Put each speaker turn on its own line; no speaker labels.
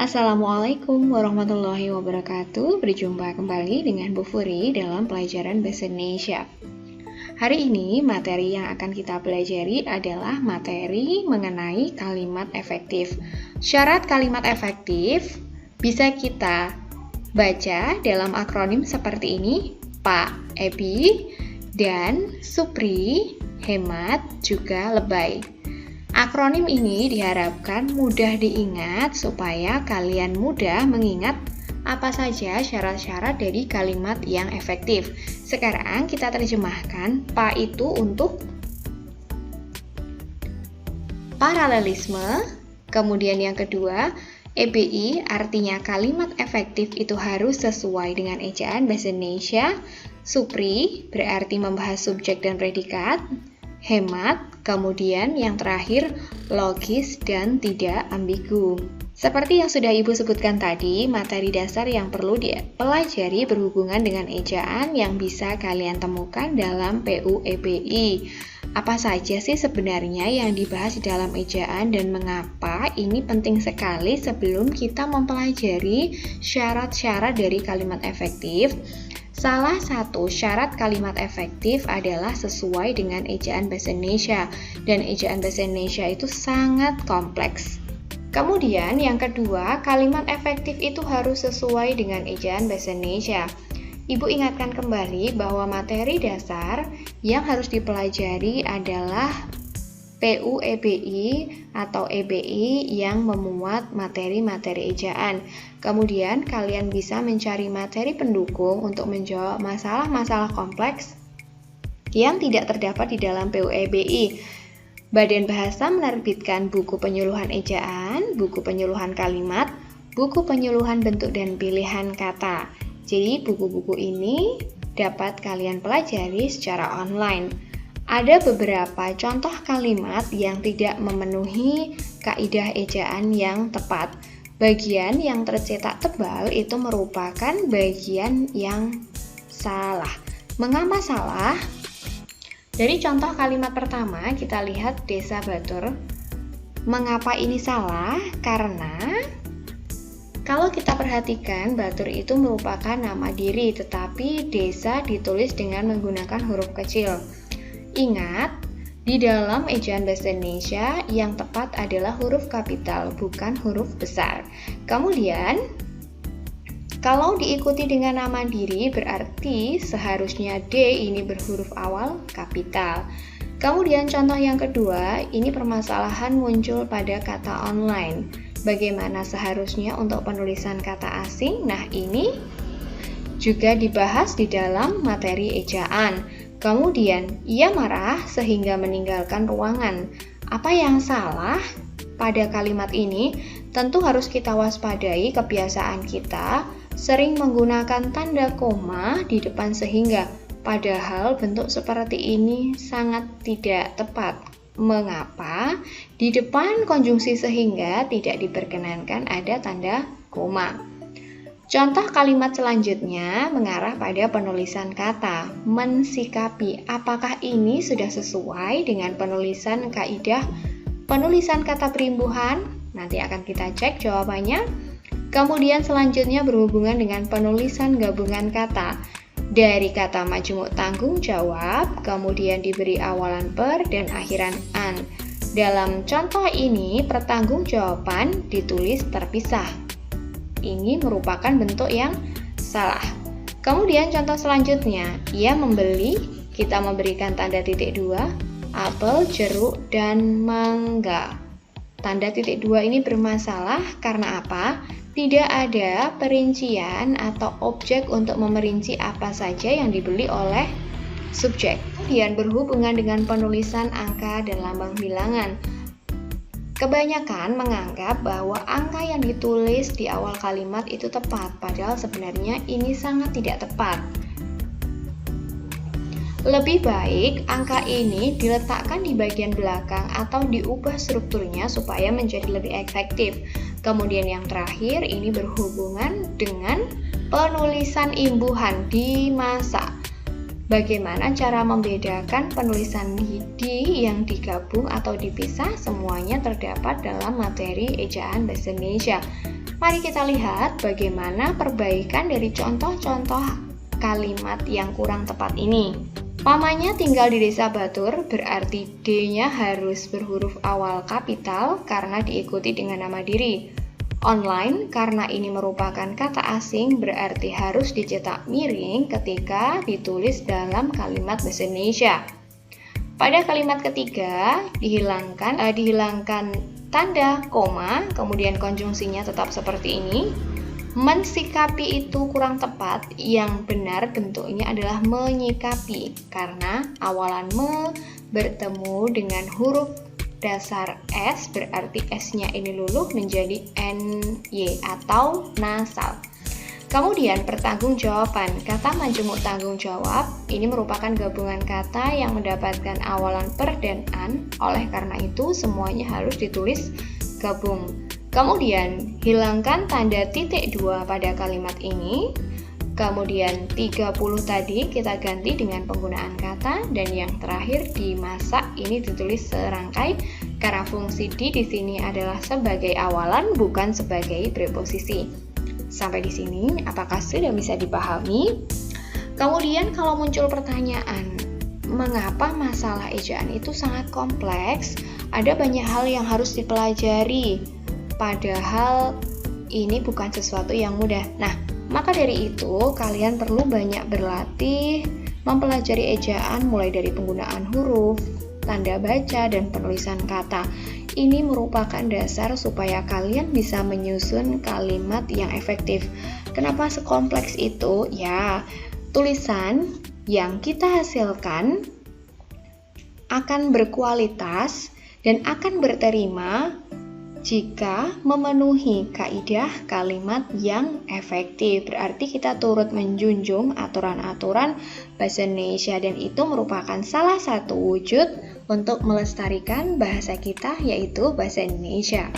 Assalamualaikum warahmatullahi wabarakatuh. Berjumpa kembali dengan Bu Furi dalam pelajaran Bahasa Indonesia. Hari ini materi yang akan kita pelajari adalah materi mengenai kalimat efektif. Syarat kalimat efektif bisa kita baca dalam akronim seperti ini: Pak, Ebi, dan Supri, hemat, juga lebay. Akronim ini diharapkan mudah diingat supaya kalian mudah mengingat apa saja syarat-syarat dari kalimat yang efektif. Sekarang kita terjemahkan. Pa itu untuk paralelisme. Kemudian yang kedua, EBI artinya kalimat efektif itu harus sesuai dengan ejaan Bahasa Indonesia. Supri berarti membahas subjek dan predikat. Hemat, kemudian yang terakhir logis dan tidak ambigu. Seperti yang sudah Ibu sebutkan tadi, materi dasar yang perlu dipelajari berhubungan dengan ejaan yang bisa kalian temukan dalam PUEBI. Apa saja sih sebenarnya yang dibahas di dalam ejaan dan mengapa ini penting sekali sebelum kita mempelajari syarat-syarat dari kalimat efektif? Salah satu syarat kalimat efektif adalah sesuai dengan ejaan Bahasa Indonesia, dan ejaan Bahasa Indonesia itu sangat kompleks. Kemudian yang kedua, kalimat efektif itu harus sesuai dengan ejaan Bahasa Indonesia. Ibu ingatkan kembali bahwa materi dasar yang harus dipelajari adalah PUEBI atau EBI yang memuat materi-materi ejaan. Kemudian kalian bisa mencari materi pendukung untuk menjawab masalah-masalah kompleks yang tidak terdapat di dalam PUEBI. Badan Bahasa menerbitkan buku penyuluhan ejaan, buku penyuluhan kalimat, buku penyuluhan bentuk dan pilihan kata. Jadi buku-buku ini dapat kalian pelajari secara online. Ada beberapa contoh kalimat yang tidak memenuhi kaidah ejaan yang tepat. Bagian yang tercetak tebal itu merupakan bagian yang salah. Mengapa salah? Dari contoh kalimat pertama, kita lihat Desa Batur. Mengapa ini salah? Karena kalau kita perhatikan, Batur itu merupakan nama diri, tetapi desa ditulis dengan menggunakan huruf kecil. Ingat, di dalam ejaan Bahasa Indonesia yang tepat adalah huruf kapital, bukan huruf besar. Kemudian, kalau diikuti dengan nama diri, berarti seharusnya D ini berhuruf awal kapital. Kemudian contoh yang kedua, ini permasalahan muncul pada kata online. Bagaimana seharusnya untuk penulisan kata asing? Nah, ini juga dibahas di dalam materi ejaan. Kemudian, ia marah sehingga meninggalkan ruangan. Apa yang salah pada kalimat ini? Tentu harus kita waspadai kebiasaan kita sering menggunakan tanda koma di depan sehingga. Padahal bentuk seperti ini sangat tidak tepat. Mengapa? Di depan konjungsi sehingga tidak diperkenankan ada tanda koma. Contoh kalimat selanjutnya mengarah pada penulisan kata. Mensikapi, apakah ini sudah sesuai dengan penulisan kaidah penulisan kata perimbuhan? Nanti akan kita cek jawabannya. Kemudian selanjutnya berhubungan dengan penulisan gabungan kata. Dari kata majmuk tanggung jawab, kemudian diberi awalan per dan akhiran an. Dalam contoh ini, pertanggungjawaban ditulis terpisah. Ini merupakan bentuk yang salah. Kemudian contoh selanjutnya, ia membeli, kita memberikan tanda titik dua, apel, jeruk, dan mangga. Tanda titik dua ini bermasalah karena apa? Tidak ada perincian atau objek untuk memerinci apa saja yang dibeli oleh subjek. Kemudian berhubungan dengan penulisan angka dan lambang bilangan. Kebanyakan menganggap bahwa angka yang ditulis di awal kalimat itu tepat, padahal sebenarnya ini sangat tidak tepat. Lebih baik angka ini diletakkan di bagian belakang atau diubah strukturnya supaya menjadi lebih efektif. Kemudian yang terakhir ini berhubungan dengan penulisan imbuhan di masa. Bagaimana cara membedakan penulisan di yang digabung atau dipisah? Semuanya terdapat dalam materi ejaan Bahasa Indonesia. Mari kita lihat bagaimana perbaikan dari contoh-contoh kalimat yang kurang tepat ini. Mamanya tinggal di desa Batur, berarti D-nya harus berhuruf awal kapital karena diikuti dengan nama diri. Online, karena ini merupakan kata asing, berarti harus dicetak miring ketika ditulis dalam kalimat bahasa Indonesia. Pada kalimat ketiga, dihilangkan tanda koma, kemudian konjungsinya tetap seperti ini. Mensikapi itu kurang tepat, yang benar bentuknya adalah menyikapi, karena awalan me bertemu dengan huruf dasar S, berarti S-nya ini luluh menjadi NY atau nasal. Kemudian pertanggungjawaban, kata majemuk tanggung jawab ini merupakan gabungan kata yang mendapatkan awalan per dan an, oleh karena itu semuanya harus ditulis gabung. Kemudian hilangkan tanda titik 2 pada kalimat ini. Kemudian 30 tadi kita ganti dengan penggunaan kata, dan yang terakhir dimasak ini ditulis serangkai karena fungsi di sini adalah sebagai awalan bukan sebagai preposisi. Sampai di sini, apakah sudah bisa dipahami? Kemudian kalau muncul pertanyaan, mengapa masalah ejaan itu sangat kompleks? Ada banyak hal yang harus dipelajari, padahal ini bukan sesuatu yang mudah. Nah, maka dari itu kalian perlu banyak berlatih, mempelajari ejaan mulai dari penggunaan huruf, tanda baca, dan penulisan kata. Ini merupakan dasar supaya kalian bisa menyusun kalimat yang efektif. Kenapa sekompleks itu? Ya, tulisan yang kita hasilkan akan berkualitas dan akan berterima jika memenuhi kaidah kalimat yang efektif. Berarti kita turut menjunjung aturan-aturan bahasa Indonesia, dan itu merupakan salah satu wujud untuk melestarikan bahasa kita, yaitu bahasa Indonesia.